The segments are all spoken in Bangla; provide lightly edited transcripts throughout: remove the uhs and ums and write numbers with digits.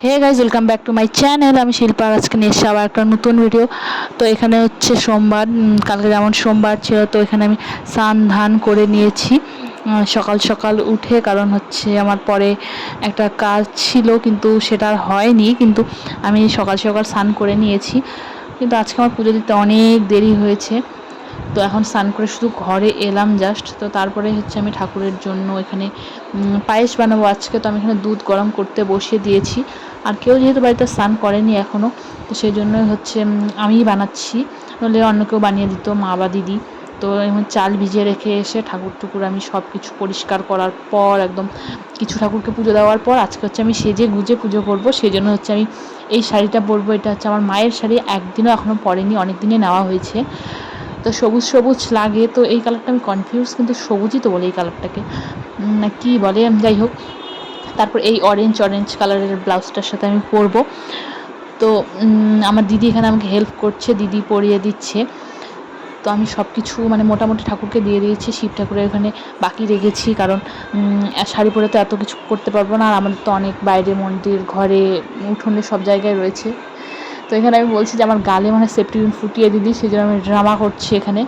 Hey guys, welcome back to my channel. আমি শিল্পা, আজকে নিয়ে এসেছি আবার একটা নতুন ভিডিও। তো এখানে হচ্ছে সোমবার, কালকে যেমন সোমবার ছিল, তো এখানে আমি স্নান ধান করে নিয়েছি সকাল সকাল উঠে। কারণ হচ্ছে আমার পরে একটা কাজ ছিল, কিন্তু সেটা আর হয়নি, কিন্তু আমি সকাল সকাল স্নান করে নিয়েছি। কিন্তু আজকে আমার পুজো দিতে অনেক দেরি হয়েছে। তো এখন স্নান করে শুধু ঘরে এলাম জাস্ট। তো তারপরে হচ্ছে আমি ঠাকুরের জন্য এখানে পায়েস বানাবো আজকে। তো আমি এখানে দুধ গরম করতে বসিয়ে দিয়েছি। আর কেউ যেহেতু বাড়িতে স্নান করেনি এখনও, তো সেই জন্যই হচ্ছে আমিই বানাচ্ছি। নাহলে অন্য কেউ বানিয়ে দিত, মা বা দিদি। তো এখন চাল ভিজিয়ে রেখে এসে ঠাকুর আমি সব কিছু পরিষ্কার করার পর, একদম কিছু ঠাকুরকে পুজো দেওয়ার পর আজকে হচ্ছে আমি সেজে গুজে পুজো করবো। সেই জন্য হচ্ছে আমি এই শাড়িটা পরবো। এটা হচ্ছে আমার মায়ের শাড়ি, একদিনও এখনও পরেনি, অনেক দিনে নেওয়া হয়েছে। তো সবুজ সবুজ লাগে, তো এই কালারটা আমি কনফিউজ, কিন্তু সবুজই তো বলে এই কালারটাকে, না কী বলে, যাই হোক। তারপর এই অরেঞ্জ কালারের ব্লাউজটার সাথে আমি পরবো। তো আমার দিদি এখানে আমাকে হেল্প করছে, দিদি পরিয়ে দিচ্ছে। তো আমি সব কিছু মানে মোটামুটি ঠাকুরকে দিয়ে দিয়েছি। শিব ঠাকুরের ওখানে বাকি রেখেছি, কারণ শাড়ি পরে তো এত কিছু করতে পারবো না। আর আমাদের তো অনেক বাইরে মন্দির, ঘরে, উঠোনে সব জায়গায় রয়েছে। তো এখানে আমি বলছি যে আমার গালে মানে সেফটি পিন ফুটিয়ে দিদি, সেই জন্য আমি ড্রামা করছি এখানে।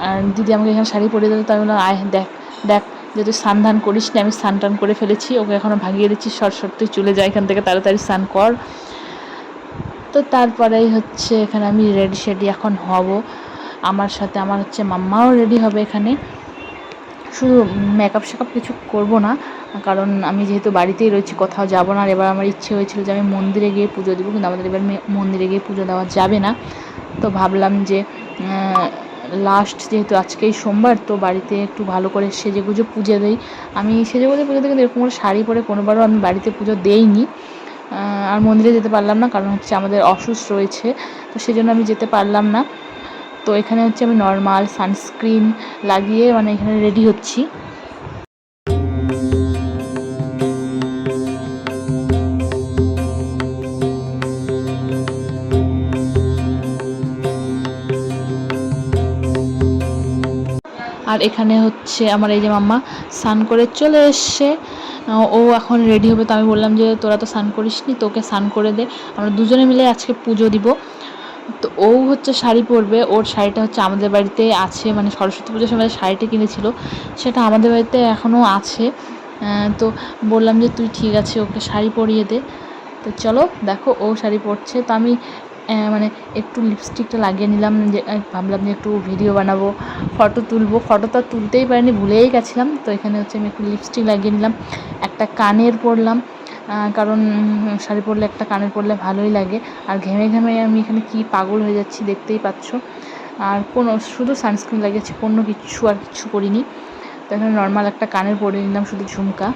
আর দিদি আমাকে এখানে শাড়ি পরিয়ে দিল। তো আমি বললাম, আয় দেখ দেখ, যেহেতু স্নান ধান করিস না, আমি স্নান টান করে ফেলেছি। ওকে এখনও ভাগিয়ে দিচ্ছি, সর তুই চলে যায় এখান থেকে, তাড়াতাড়ি স্নান কর। তো তারপরেই হচ্ছে এখানে আমি রেডি শেডি এখন হব। আমার সাথে আমার হচ্ছে মাম্মাও রেডি হবে এখানে। শুধু মেকআপ শেকআপ কিছু করব না, কারণ আমি যেহেতু বাড়িতেই রয়েছি, কোথাও যাব না। আর এবার আমার ইচ্ছে হয়েছিল যে আমি মন্দিরে গিয়ে পুজো দেবো, কিন্তু আমাদের এবার মন্দিরে গিয়ে পুজো দেওয়া যাবে না। তো ভাবলাম যে লাস্ট যেহেতু আজকেই সোমবার, তো বাড়িতে একটু ভালো করে সেজেগুজে পুজো দেই। আমি সেজেগুজে পুজো দিই, কিন্তু এরকম করে শাড়ি পরে কোনোবারও আমি বাড়িতে পুজো দেইনি। আর মন্দিরে যেতে পারলাম না, কারণ হচ্ছে আমাদের অসুস্থ রয়েছে, তো সেই জন্য আমি যেতে পারলাম না। তো এখানে হচ্ছে আমি নর্মাল সানস্ক্রিন লাগিয়ে মানে এখানে রেডি হচ্ছি। আর এখানে হচ্ছে আমার এই যে মাম্মা স্নান করে চলে এসছে। ও এখন রেডি হবে। তো আমি বললাম যে তোরা তো স্নান করিসনি, তোকে স্নান করে দে, আমরা দুজনে মিলে আজকে পুজো দিব। তো ও হচ্ছে শাড়ি পরবে। ওর শাড়িটা হচ্ছে আমাদের বাড়িতে আছে, মানে সরস্বতী পুজোর সময় শাড়িটা কিনেছিল, সেটা আমাদের বাড়িতে এখনও আছে। তো বললাম যে তুই ঠিক আছে, ওকে শাড়ি পরিয়ে দে। তো চলো দেখো, ও শাড়ি পরছে। তো আমি মানে একটু লিপস্টিকটা লাগিয়ে নিলাম, যে ভাবলাম যে একটু ভিডিও বানাবো, ফটো তুলবো। ফটো তো তুলতেই পারিনি, ভুলেই গেছিলাম। তো এখানে হচ্ছে আমি একটু লিপস্টিক লাগিয়ে নিলাম, একটা কানের পরলাম, কারণ শাড়ি পরলে একটা কানের পরলে ভালোই লাগে। আর ঘেমে ঘেমে আমি এখানে কি পাগল হয়ে যাচ্ছি দেখতেই পাচ্ছ। আর কোনো শুধু সানস্ক্রিন লাগিয়েছি, কোনো কিছু আর কিছু করিনি। তো এখানে নর্মাল একটা কানের পরে নিলাম, শুধু ঝুমকা।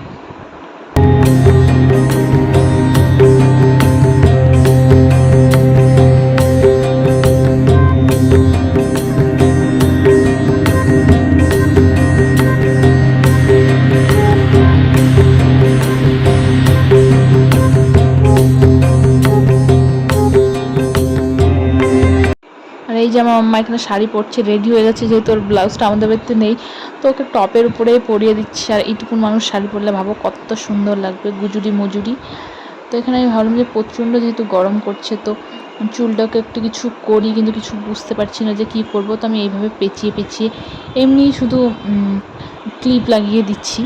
এই যে আমার মাম্মা এখানে শাড়ি পরছে, রেডি হয়ে যাচ্ছে, যেহেতু ওর ব্লাউজটা আমাদের বাড়িতে নেই, তো ওকে টপের উপরে পরিয়ে দিচ্ছি। আর এইটুকুন মানুষ শাড়ি পরলে ভাবো কত সুন্দর লাগবে, গুজুরি মজুরি। তো এখানে আমি ভাবলাম যে প্রচণ্ড যেহেতু গরম করছে, তো চুলটাকে একটু কিছু করি, কিন্তু কিছু বুঝতে পারছি না যে কী করবো। তো আমি এইভাবে পেঁচিয়ে পেঁচিয়ে এমনি শুধু ক্লিপ লাগিয়ে দিচ্ছি।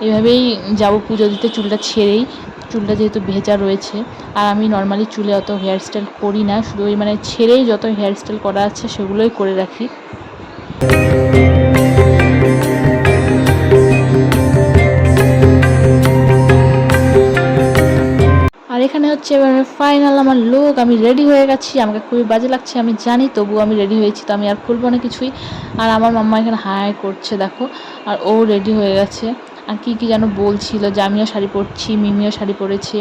এভাবেই যাবো পুজো দিতে, চুলটা ছেড়েই। চুলটা যেহেতু ভেজা রয়েছে, আর আমি নর্মালি চুলে অত হেয়ারস্টাইল করি না, শুধু ওই মানে ছেড়েই যত হেয়ারস্টাইল করা আছে সেগুলোই করে রাখি। আর এখানে হচ্ছে এবার ফাইনাল আমার লুক, আমি রেডি হয়ে গেছি। আমাকে খুবই বাজে লাগছে আমি জানি, তবুও আমি রেডি হয়েছি, তো আমি আর খুলবো না কিছুই। আর আমার মাম্মা এখানে হাই করছে দেখো, আর ও রেডি হয়ে গেছে। আর কি যেন বলছিল যে আমিও শাড়ি পরছি, মিমিও শাড়ি পরেছে।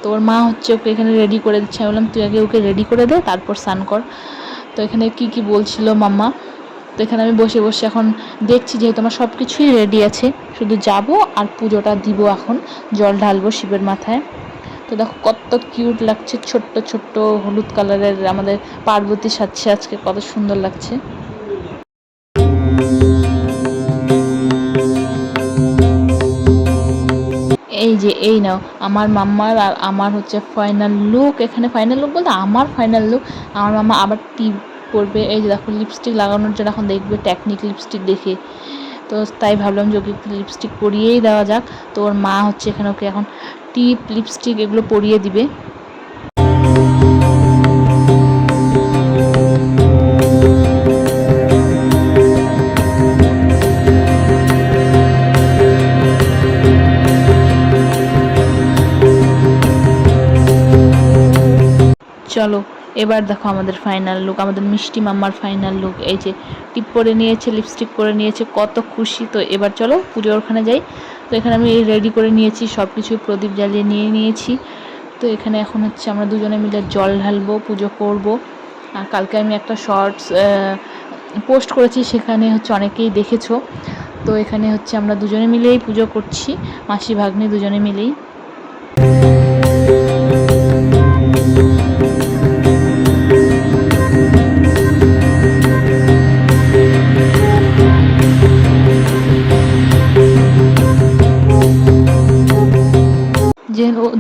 তো ওর মা হচ্ছে ওকে এখানে রেডি করে দিচ্ছে। আমি বললাম তুই আগে ওকে রেডি করে দে, তারপর স্নান কর। তো এখানে কি বলছিল মাম্মা। তো এখানে আমি বসে বসে এখন দেখছি, যেহেতু আমার সব কিছুই রেডি আছে, শুধু যাব আর পুজোটা দিব। এখন জল ঢালবো শিবের মাথায়। তো দেখো কত কিউট লাগছে, ছোট্ট ছোট্ট হলুদ কালারের আমাদের পার্বতী সাজছে আজকে, কত সুন্দর লাগছে। এই যে এই নাও আমার মাম্মার আর আমার হচ্ছে ফাইনাল লুক। এখানে ফাইনাল লুক বলতে আমার ফাইনাল লুক। আমার মাম্মা আবার টিপ করবে। এই যে দেখো লিপস্টিক লাগানোর জন্য এখন দেখবে টেকনিক লিপস্টিক দেখে, তো তাই ভাবলাম যে ওকে একটু লিপস্টিক পরিয়েই দেওয়া যাক। তো ওর মা হচ্ছে এখানে ওকে এখন টিপ লিপস্টিক এগুলো পরিয়ে দিবে। চলো এবার দেখো আমাদের ফাইনাল লুক, আমাদের মিষ্টি মাম্মার ফাইনাল লুক। এই যে টিপ পরে নিয়েছে, লিপস্টিক পরে নিয়েছে, কত খুশি। তো এবার চলো পুজোর ওখানে যাই। তো এখানে আমি রেডি করে নিয়েছি সব কিছু, প্রদীপ জ্বালিয়ে নিয়েছি। তো এখানে এখন হচ্ছে আমরা দুজনে মিলে জল ঢালবো, পুজো করব। আর কালকে আমি একটা শর্টস পোস্ট করেছি, সেখানে হচ্ছে অনেকেই দেখেছো। তো এখানে হচ্ছে আমরা দুজনে মিলেই পুজো করছি, মাসি ভাগ্নি দুজনে মিলেই।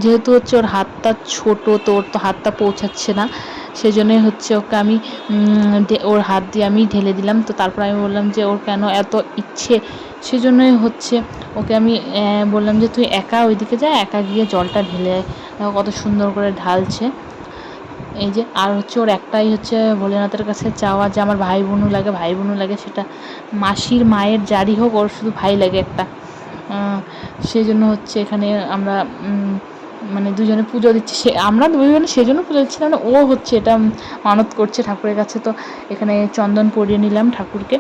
যেহেতু হচ্ছে ওর হাতটা ছোট, তো ওর তো হাতটা পৌঁছাচ্ছে না, সেজন্যই হচ্ছে ওকে আমি ওর হাত দিয়ে আমি ঢেলে দিলাম। তো তারপর আমি বললাম যে ওর কেন এত ইচ্ছে, সেজন্যই হচ্ছে ওকে আমি বললাম যে তুই একা ওইদিকে যা, একা গিয়ে জলটা ঢেলে কত সুন্দর করে ঢালছে। এই যে আর হচ্ছে ওর একটাই হচ্ছে ভোলেনাথের কাছে চাওয়া যে আমার ভাই বোনও লাগে, সেটা মাসির মায়ের যারই হোক, ওর শুধু ভাই লাগে একটা। সেই জন্য হচ্ছে এখানে আমরা মানে দুজনে পুজো দিচ্ছি, আমরা দুজনে সেই জন্য পুজো দিচ্ছি না, ও হচ্ছে এটা মানত করছে ঠাকুরের কাছে। তো এখানে চন্দন পরিয়ে নিলাম ঠাকুরকে।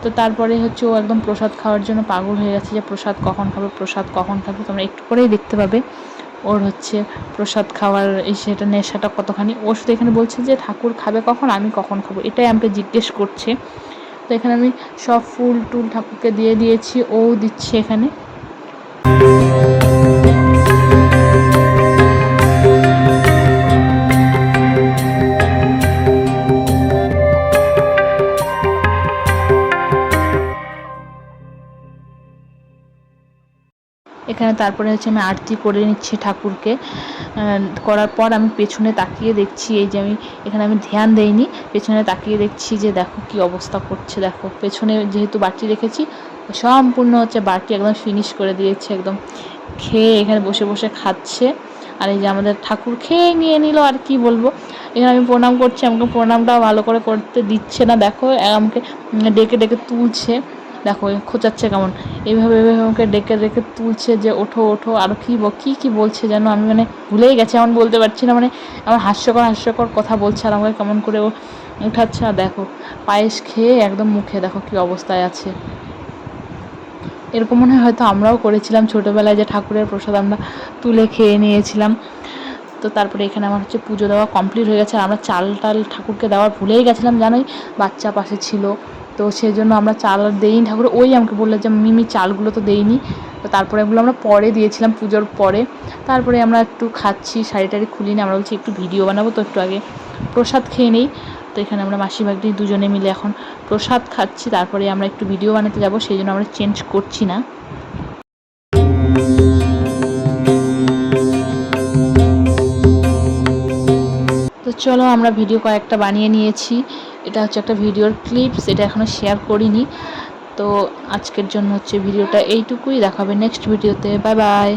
তো তারপরে হচ্ছে ও একদম প্রসাদ খাওয়ার জন্য পাগল হয়ে গেছে যে প্রসাদ কখন খাবো। তোমরা একটু করেই দেখতে পাবে ওর হচ্ছে প্রসাদ খাওয়ার সেটা নেশাটা কতখানি। ও শুধু এখানে বলছে যে ঠাকুর খাবে কখন, আমি কখন খাবো, এটাই আমাকে জিজ্ঞেস করছে। তো এখানে আমি সব ফুল টুল ঠাকুরকে দিয়ে দিয়েছি, ও দিচ্ছে এখানে। এখানে তারপরে হচ্ছে আমি আরতি করে নিচ্ছি ঠাকুরকে। করার পর আমি পেছনে তাকিয়ে দেখছি, এই যে এখানে আমি ধ্যান দেইনি, পেছনে তাকিয়ে দেখছি যে দেখো কি অবস্থা করছে। দেখো পেছনে যেহেতু বাটি রেখেছি, সম্পূর্ণ হচ্ছে বাটি একদম ফিনিশ করে দিয়েছে, একদম খেয়ে এখানে বসে বসে খাচ্ছে। আর এই যে আমাদের ঠাকুর খেয়ে নিয়ে নিল, আর কি বলবো। এখানে আমি প্রণাম করছি, আমাকে প্রণামটাও ভালো করে করতে দিচ্ছে না, দেখো আমাকে ডেকে ডেকে তুলছে, দেখো খোঁচাচ্ছে কেমন, এইভাবে আমাকে ডেকে ডেকে তুলছে যে ওঠো ওঠো, আর কি বলছে যেন আমি মানে ভুলেই গেছি, এমন বলতে পারছি না, মানে আমার হাস্যকর কথা বলছে, আর আমাকে কেমন করে ও উঠাচ্ছে। আর দেখো পায়েস খেয়ে একদম মুখে দেখো কি অবস্থায় আছে। এরকম মনে হয় হয়তো আমরাও করেছিলাম ছোটোবেলায়, যে ঠাকুরের প্রসাদ আমরা তুলে খেয়ে নিয়েছিলাম। তো তারপরে এখানে আমার হচ্ছে পুজো দেওয়া কমপ্লিট হয়ে গেছে। আর আমরা চাল ঠাকুরকে দেওয়ার ভুলেই গেছিলাম জানোই, বাচ্চা পাশে ছিল, তো সেই জন্য আমরা চাল আর দেইনি ঠাকুর। ওই আমাকে বললো যে মিমি চালগুলো তো দেইনি। তো তারপরে এগুলো আমরা পরে দিয়েছিলাম, পুজোর পরে। তারপরে আমরা একটু খাচ্ছি, শাড়ি টাড়ি খুলিনি, আমরা বলছি একটু ভিডিও বানাবো, তো একটু আগে প্রসাদ খেয়ে নেই। তো এখানে আমরা মাসি ভাগ্নি দুজনে মিলে এখন প্রসাদ খাচ্ছি, তারপরে আমরা একটু ভিডিও বানাতে যাব, সেই জন্য আমরা চেঞ্জ করছি না। তো চলো আমরা ভিডিও কয়েকটা বানিয়ে নিয়েছি, এটা হচ্ছে একটা ভিডিওর ক্লিপস, এটা এখনও শেয়ার করিনি। তো আজকের জন্য হচ্ছে ভিডিওটা এইটুকুই, দেখাবে নেক্সট ভিডিওতে, বাই বাই।